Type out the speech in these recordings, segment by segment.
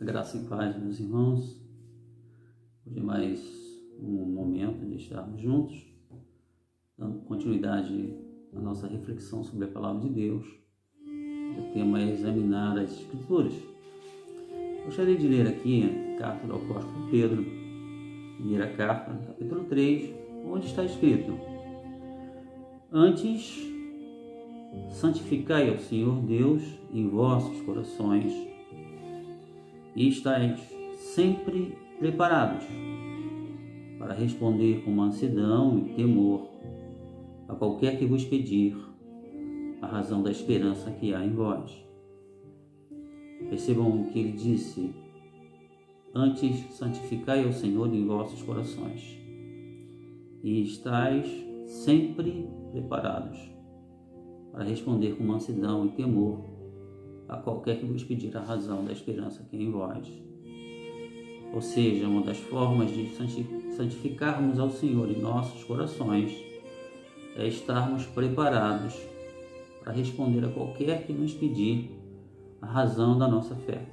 Graça e paz, meus irmãos. Hoje é mais um momento de estarmos juntos, dando continuidade à nossa reflexão sobre a Palavra de Deus. O tema é examinar as Escrituras. Gostaria de ler aqui a carta do apóstolo Pedro, primeira carta, capítulo 3, onde está escrito: Antes, santificai ao Senhor Deus em vossos corações, e estáis sempre preparados para responder com mansidão e temor a qualquer que vos pedir a razão da esperança que há em vós. Percebam o que ele disse: Antes, santificai ao Senhor em vossos corações, e estáis sempre preparados para responder com mansidão e temor a qualquer que vos pedir a razão da esperança que é em vós. Ou seja, uma das formas de santificarmos ao Senhor em nossos corações é estarmos preparados para responder a qualquer que nos pedir a razão da nossa fé.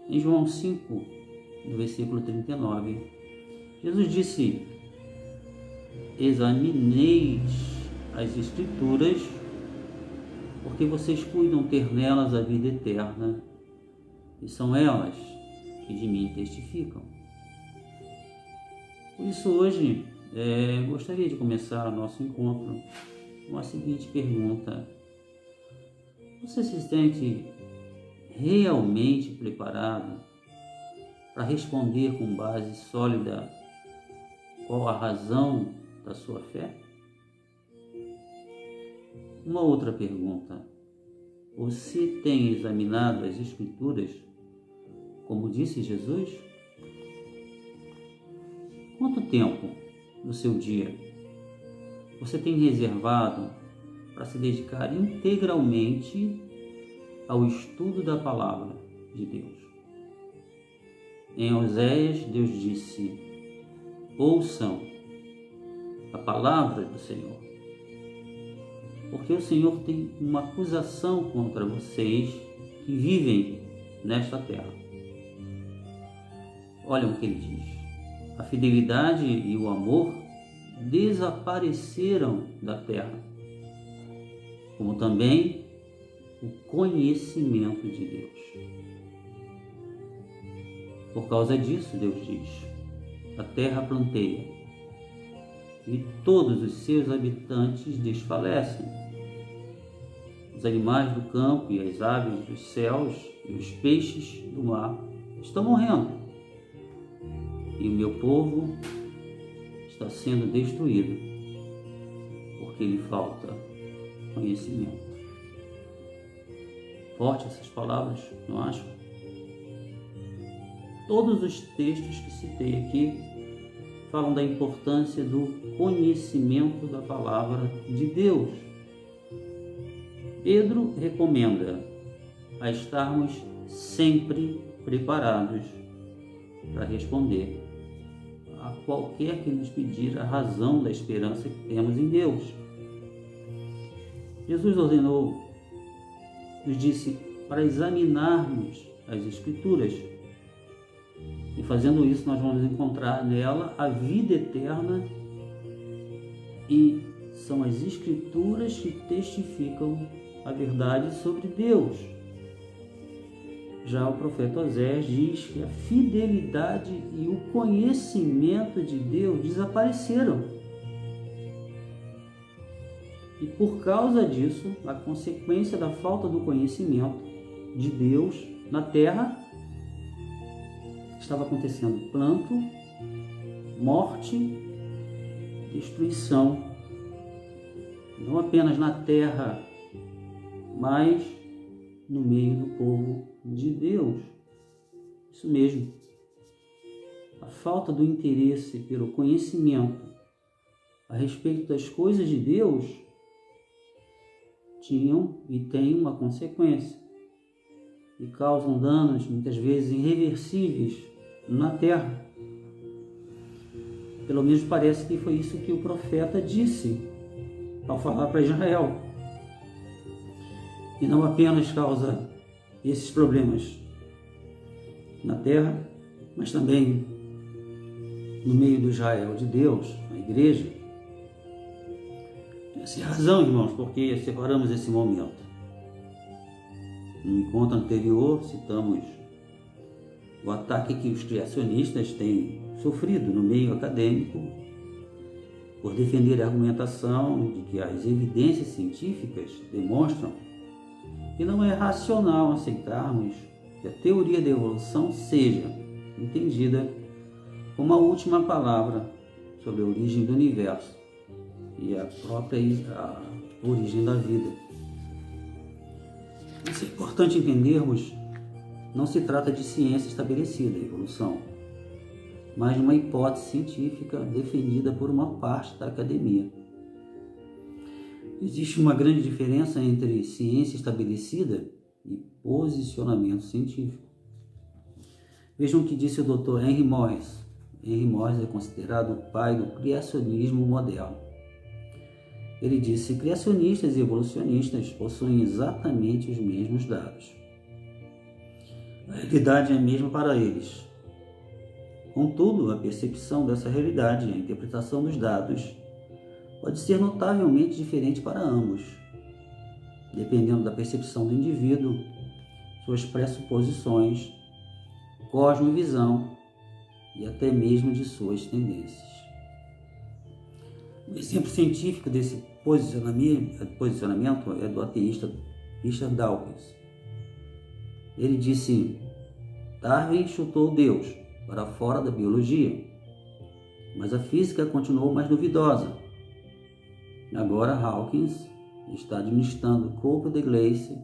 Em João 5, no versículo 39, Jesus disse: Examineis as Escrituras, porque vocês cuidam ter nelas a vida eterna, e são elas que de mim testificam. Por isso, hoje, gostaria de começar o nosso encontro com a seguinte pergunta: você se sente realmente preparado para responder com base sólida qual a razão da sua fé? Uma outra pergunta: você tem examinado as Escrituras, como disse Jesus? Quanto tempo no seu dia você tem reservado para se dedicar integralmente ao estudo da Palavra de Deus? Em Oséias, Deus disse: ouçam a palavra do Senhor, porque o Senhor tem uma acusação contra vocês que vivem nesta terra. Olha o que ele diz: a fidelidade e o amor desapareceram da terra, como também o conhecimento de Deus. Por causa disso, Deus diz: a terra planteia, e todos os seus habitantes desfalecem. Os animais do campo e as aves dos céus e os peixes do mar estão morrendo, e o meu povo está sendo destruído, porque lhe falta conhecimento. Forte essas palavras, não acho? Todos os textos que citei aqui falam da importância do conhecimento da palavra de Deus. Pedro recomenda a estarmos sempre preparados para responder a qualquer que nos pedir a razão da esperança que temos em Deus. Jesus ordenou, nos disse para examinarmos as Escrituras, e fazendo isso nós vamos encontrar nela a vida eterna, e são as Escrituras que testificam a verdade sobre Deus. Já o profeta Oséias diz que a fidelidade e o conhecimento de Deus desapareceram. E por causa disso, a consequência da falta do conhecimento de Deus na terra, estava acontecendo pranto, morte, destruição, não apenas na terra, mas no meio do povo de Deus. Isso mesmo. A falta do interesse pelo conhecimento a respeito das coisas de Deus tinham e têm uma consequência, e causam danos muitas vezes irreversíveis na terra. Pelo menos parece que foi isso que o profeta disse ao falar para Israel. E não apenas causa esses problemas na terra, mas também no meio do Israel de Deus, na igreja. Essa é a razão, irmãos, porque separamos esse momento. No encontro anterior, citamos o ataque que os criacionistas têm sofrido no meio acadêmico por defender a argumentação de que as evidências científicas demonstram que não é racional aceitarmos que a teoria da evolução seja entendida como a última palavra sobre a origem do universo e a própria origem da vida. Isso é importante entendermos. Não se trata de ciência estabelecida, evolução, mas de uma hipótese científica defendida por uma parte da academia. Existe uma grande diferença entre ciência estabelecida e posicionamento científico. Vejam o que disse o Dr. Henry Morris. Henry Morris é considerado o pai do criacionismo moderno. Ele disse: criacionistas e evolucionistas possuem exatamente os mesmos dados. A realidade é a mesma para eles. Contudo, a percepção dessa realidade e a interpretação dos dados pode ser notavelmente diferente para ambos, dependendo da percepção do indivíduo, suas pressuposições, cosmovisão e até mesmo de suas tendências. Um exemplo científico desse posicionamento é do ateísta Richard Dawkins. Ele disse: Darwin chutou Deus para fora da biologia, mas a física continuou mais duvidosa. Agora Hawkins está administrando Coup de Grace,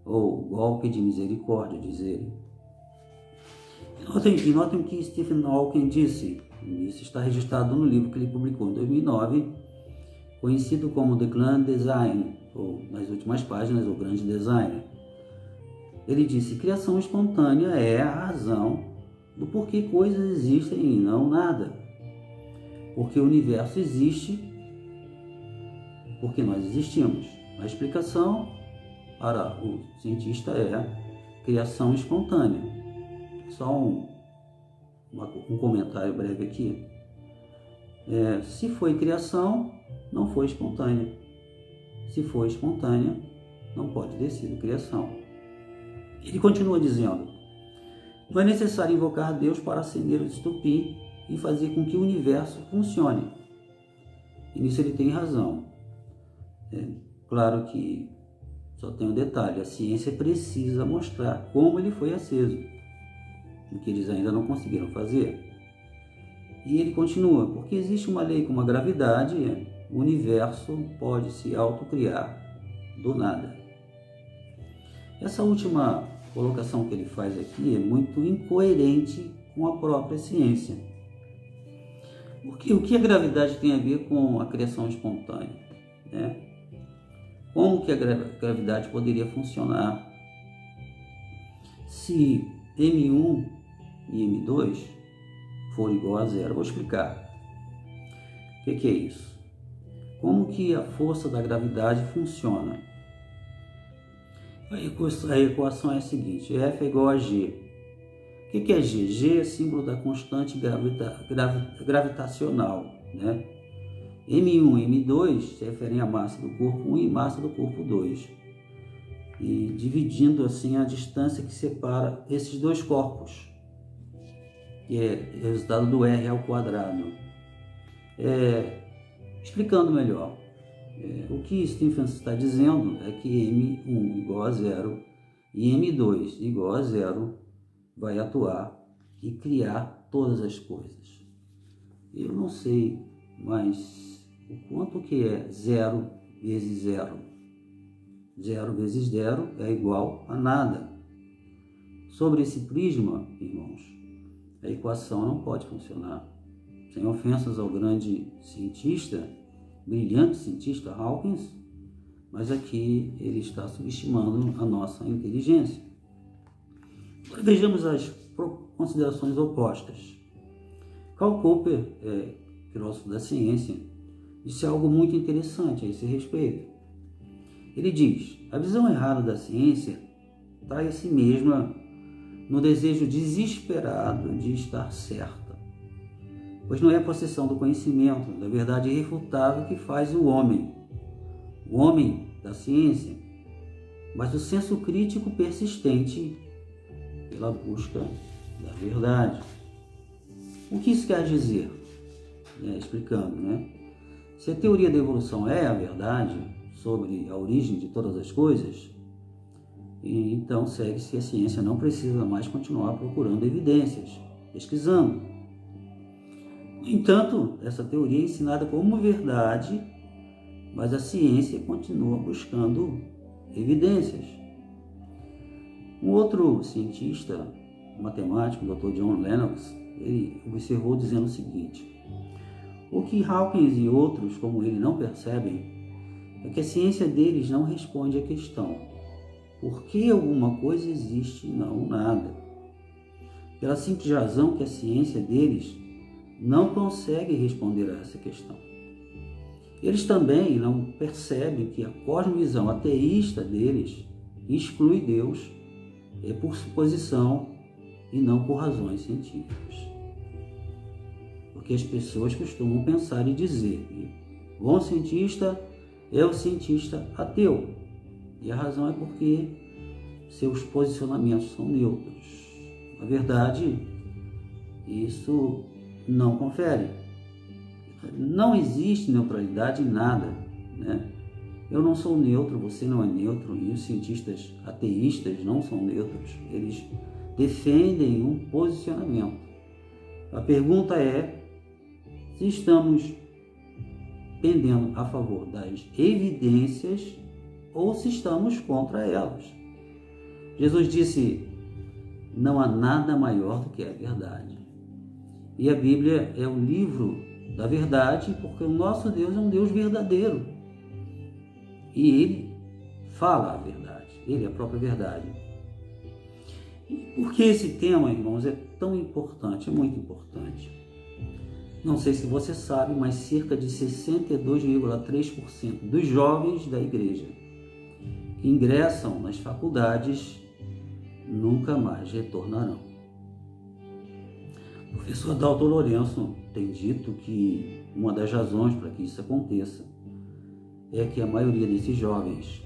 ou golpe de misericórdia, diz ele. E notem o que Stephen Hawking disse. Isso está registrado no livro que ele publicou em 2009, conhecido como The Grand Design, ou nas últimas páginas, o Grande Design. Ele disse: criação espontânea é a razão do porquê coisas existem e não nada. Porque o universo existe, porque nós existimos. A explicação para o cientista é criação espontânea. Só um comentário breve aqui. Se foi criação, não foi espontânea. Se foi espontânea, não pode ter sido criação. Ele continua dizendo: não é necessário invocar Deus para acender o estupim e fazer com que o universo funcione. E nisso ele tem razão. Claro que só tem um detalhe: a ciência precisa mostrar como ele foi aceso, o que eles ainda não conseguiram fazer. E ele continua: porque existe uma lei como a gravidade, o universo pode se autocriar do nada. Essa última colocação que ele faz aqui é muito incoerente com a própria ciência. Porque o que a gravidade tem a ver com a criação espontânea? Como que a gravidade poderia funcionar se M1 e M2 for igual a zero? Vou explicar. O que é isso? Como que a força da gravidade funciona? A equação é a seguinte: F é igual a G. O que é G? G é símbolo da constante gravitacional. M1 e M2 se referem à massa do corpo 1 e massa do corpo 2. E dividindo assim a distância que separa esses dois corpos, que é o resultado do R ao quadrado. Explicando melhor, o que Stephen está dizendo é que M1 igual a zero e M2 igual a zero vai atuar e criar todas as coisas. Eu não sei, mas o quanto que é 0 vezes 0? 0 vezes 0 é igual a nada. Sobre esse prisma, irmãos, a equação não pode funcionar. Sem ofensas ao grande cientista, brilhante cientista Hawkins, mas aqui ele está subestimando a nossa inteligência. Agora vejamos as considerações opostas. Karl Popper, filósofo da ciência, disse algo muito interessante a esse respeito. Ele diz: a visão errada da ciência trai a si mesma no desejo desesperado de estar certa, pois não é a possessão do conhecimento, da verdade irrefutável que faz o homem da ciência, mas o senso crítico persistente pela busca da verdade. O que isso quer dizer? Explicando, Se a teoria da evolução é a verdade sobre a origem de todas as coisas, então segue-se que a ciência não precisa mais continuar procurando evidências, pesquisando. No entanto, essa teoria é ensinada como verdade, mas a ciência continua buscando evidências. Um outro cientista, matemático, o Dr. John Lennox, ele observou dizendo o seguinte: o que Hawkins e outros como ele não percebem é que a ciência deles não responde à questão por que alguma coisa existe e não nada, pela simples razão que a ciência deles não consegue responder a essa questão. Eles também não percebem que a cosmovisão ateísta deles exclui Deus por suposição e não por razões científicas. Porque as pessoas costumam pensar e dizer que o bom cientista é o cientista ateu. E a razão é porque seus posicionamentos são neutros. Na verdade, isso não confere. Não existe neutralidade em nada, Eu não sou neutro, você não é neutro, e os cientistas ateístas não são neutros. Eles defendem um posicionamento. A pergunta é se estamos pendendo a favor das evidências ou se estamos contra elas. Jesus disse: não há nada maior do que a verdade. E a Bíblia é o livro da verdade, porque o nosso Deus é um Deus verdadeiro. E Ele fala a verdade, Ele é a própria verdade. E por que esse tema, irmãos, é tão importante, é muito importante? Não sei se você sabe, mas cerca de 62,3% dos jovens da igreja que ingressam nas faculdades nunca mais retornarão. O professor Dalton Lourenço tem dito que uma das razões para que isso aconteça é que a maioria desses jovens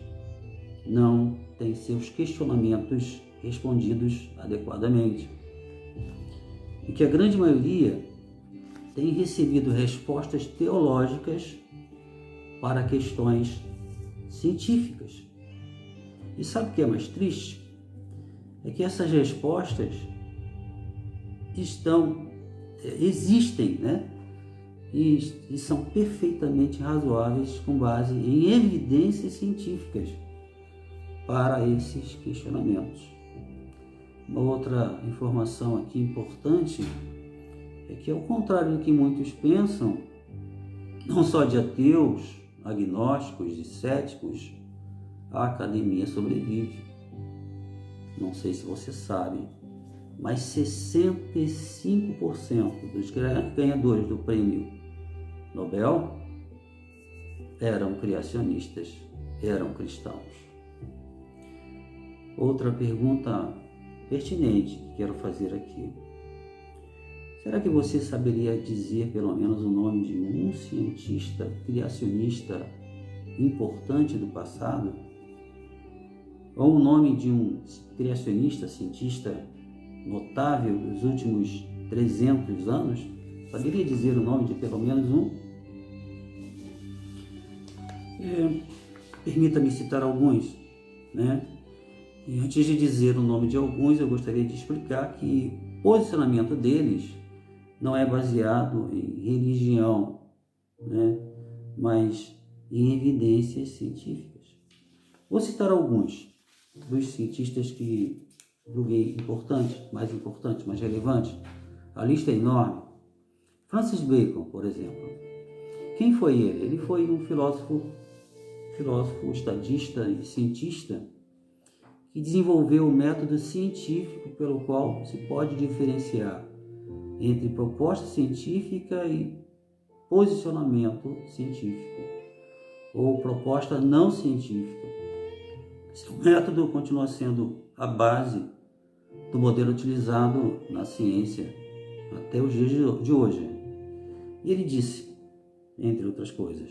não tem seus questionamentos respondidos adequadamente e que a grande maioria tem recebido respostas teológicas para questões científicas. E sabe o que é mais triste? É que essas respostas existem, e são perfeitamente razoáveis com base em evidências científicas para esses questionamentos. Uma outra informação aqui importante é que, ao contrário do que muitos pensam, não só de ateus, agnósticos e céticos, a academia sobrevive. Não sei se você sabe, mas 65% dos ganhadores do prêmio Nobel eram criacionistas, eram cristãos. Outra pergunta pertinente que quero fazer aqui: será que você saberia dizer pelo menos o nome de um cientista criacionista importante do passado? Ou o nome de um criacionista, cientista notável dos últimos 300 anos? Saberia dizer o nome de pelo menos um? Permita-me citar alguns, E antes de dizer o nome de alguns, eu gostaria de explicar que o posicionamento deles não é baseado em religião, mas em evidências científicas. Vou citar alguns dos cientistas que julguei importantes, mais relevantes. A lista é enorme. Francis Bacon, por exemplo. Quem foi ele? Ele foi um filósofo, estadista e cientista que desenvolveu o método científico pelo qual se pode diferenciar entre proposta científica e posicionamento científico, ou proposta não científica. Seu método continua sendo a base do modelo utilizado na ciência até os dias de hoje. E ele disse, entre outras coisas: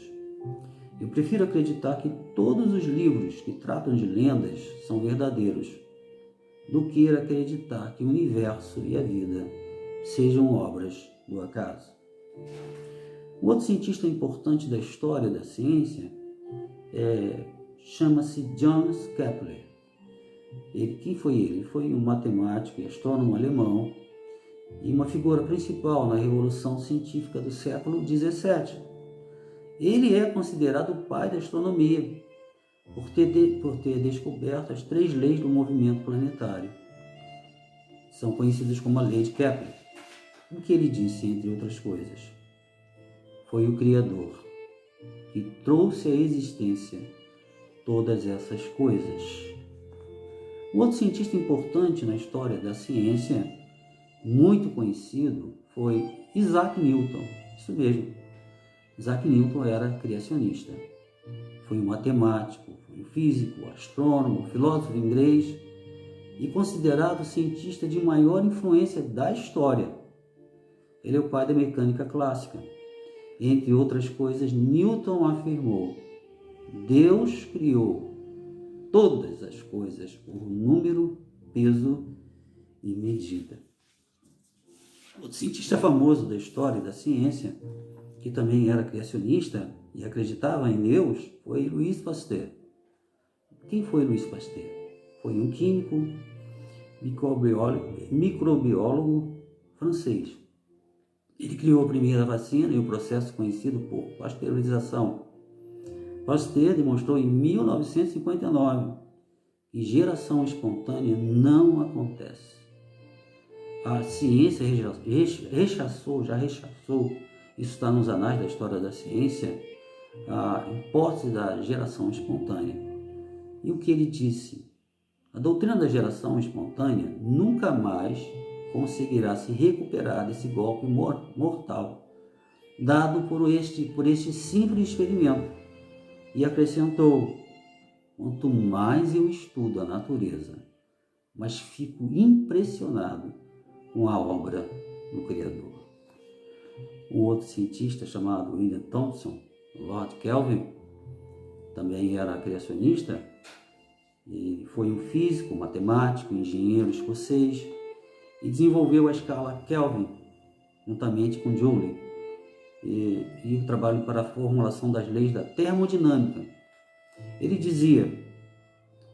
eu prefiro acreditar que todos os livros que tratam de lendas são verdadeiros, do que acreditar que o universo e a vida sejam obras do acaso. Um outro cientista importante da história da ciência chama-se Johannes Kepler. Quem foi ele? Ele foi um matemático e astrônomo alemão e uma figura principal na revolução científica do século XVII. Ele é considerado o pai da astronomia, por ter descoberto as 3 leis do movimento planetário. São conhecidas como a lei de Kepler. O que ele disse, entre outras coisas? Foi o Criador que trouxe à existência todas essas coisas. Um outro cientista importante na história da ciência, muito conhecido, foi Isaac Newton. Isso mesmo, Isaac Newton era criacionista. Foi um matemático, foi um físico, astrônomo, filósofo inglês e considerado o cientista de maior influência da história. Ele é o pai da mecânica clássica. Entre outras coisas, Newton afirmou: Deus criou todas as coisas por número, peso e medida. Outro cientista famoso da história da ciência, que também era criacionista e acreditava em Deus, foi Louis Pasteur. Quem foi Louis Pasteur? Foi um químico, microbiólogo francês. Ele criou a primeira vacina e o processo conhecido por pasteurização. Pasteur demonstrou em 1959 que geração espontânea não acontece. A ciência já rechaçou, isso está nos anais da história da ciência, a hipótese da geração espontânea. E o que ele disse? A doutrina da geração espontânea nunca mais conseguirá se recuperar desse golpe mortal dado por este simples experimento. E acrescentou: quanto mais eu estudo a natureza, mas fico impressionado com a obra do Criador. Um outro cientista chamado William Thomson, Lord Kelvin, também era criacionista. Ele foi um físico, matemático, engenheiro escocês e desenvolveu a escala Kelvin juntamente com Joule e o trabalho para a formulação das leis da termodinâmica. Ele dizia: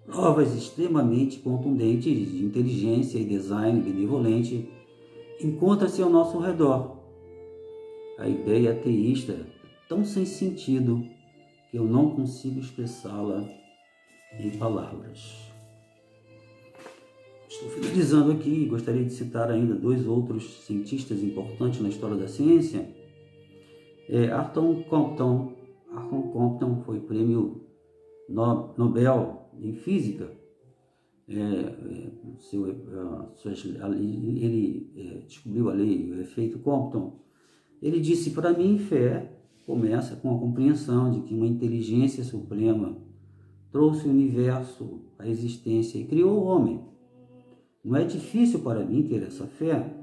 provas extremamente contundentes de inteligência e design benevolente encontram-se ao nosso redor. A ideia ateísta é tão sem sentido que eu não consigo expressá-la em palavras. Estou finalizando aqui e gostaria de citar ainda 2 outros cientistas importantes na história da ciência. Arthur Compton. Compton foi prêmio Nobel em Física. Ele descobriu a lei, o efeito Compton. Ele disse: para mim, fé começa com a compreensão de que uma inteligência suprema trouxe o universo à existência e criou o homem. Não é difícil para mim ter essa fé,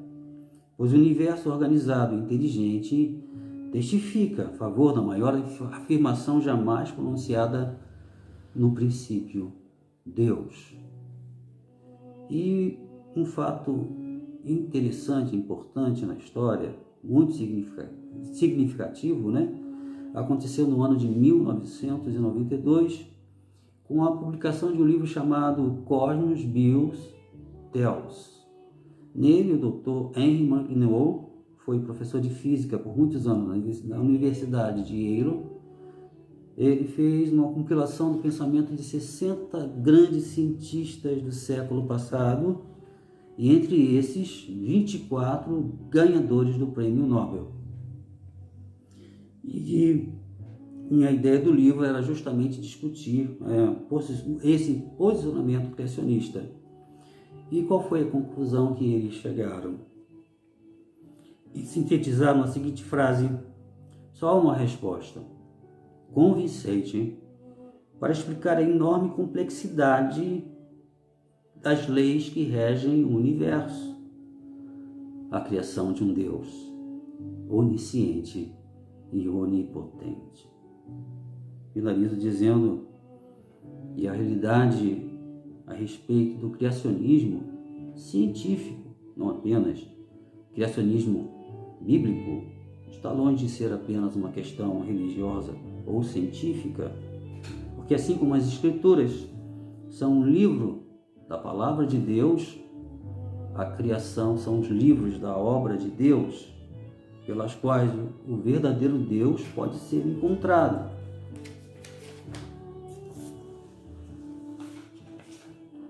pois o universo organizado e inteligente testifica a favor da maior afirmação jamais pronunciada no princípio: Deus. E um fato interessante, importante na história, muito significativo, aconteceu no ano de 1992, com a publicação de um livro chamado Cosmos Bios Tels. Nele, o Dr. Henry Magnier foi professor de física por muitos anos na Universidade de Yale. Ele fez uma compilação do pensamento de 60 grandes cientistas do século passado, e entre esses, 24 ganhadores do Prêmio Nobel. E a ideia do livro era justamente discutir esse posicionamento criacionista. E qual foi a conclusão que eles chegaram? E sintetizaram a seguinte frase: só uma resposta convincente para explicar a enorme complexidade das leis que regem o universo, a criação de um Deus onisciente e onipotente. Finalizo dizendo que a realidade a respeito do criacionismo científico, não apenas criacionismo bíblico, está longe de ser apenas uma questão religiosa ou científica, porque assim como as Escrituras são um livro da palavra de Deus, a criação são os livros da obra de Deus, pelas quais o verdadeiro Deus pode ser encontrado.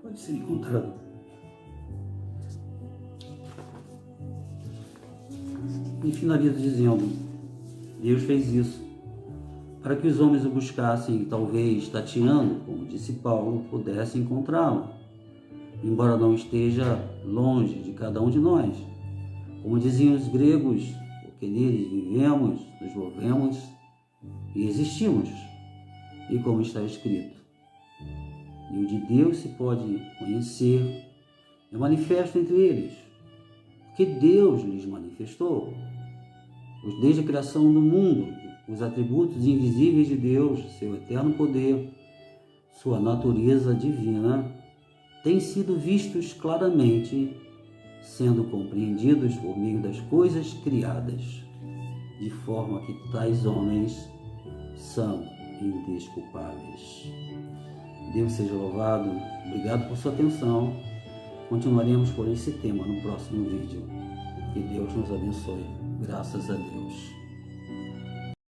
Pode ser encontrado. E finalizo dizendo, Deus fez isso para que os homens o buscassem e talvez, tateando, como disse Paulo, pudessem encontrá-lo, embora não esteja longe de cada um de nós. Como diziam os gregos, porque neles vivemos, nos movemos e existimos. E como está escrito, e o de Deus se pode conhecer, é manifesto entre eles, porque Deus lhes manifestou. Pois desde a criação do mundo, os atributos invisíveis de Deus, seu eterno poder, sua natureza divina, têm sido vistos claramente, sendo compreendidos por meio das coisas criadas, de forma que tais homens são indesculpáveis. Deus seja louvado. Obrigado por sua atenção. Continuaremos por esse tema no próximo vídeo. Que Deus nos abençoe. Graças a Deus.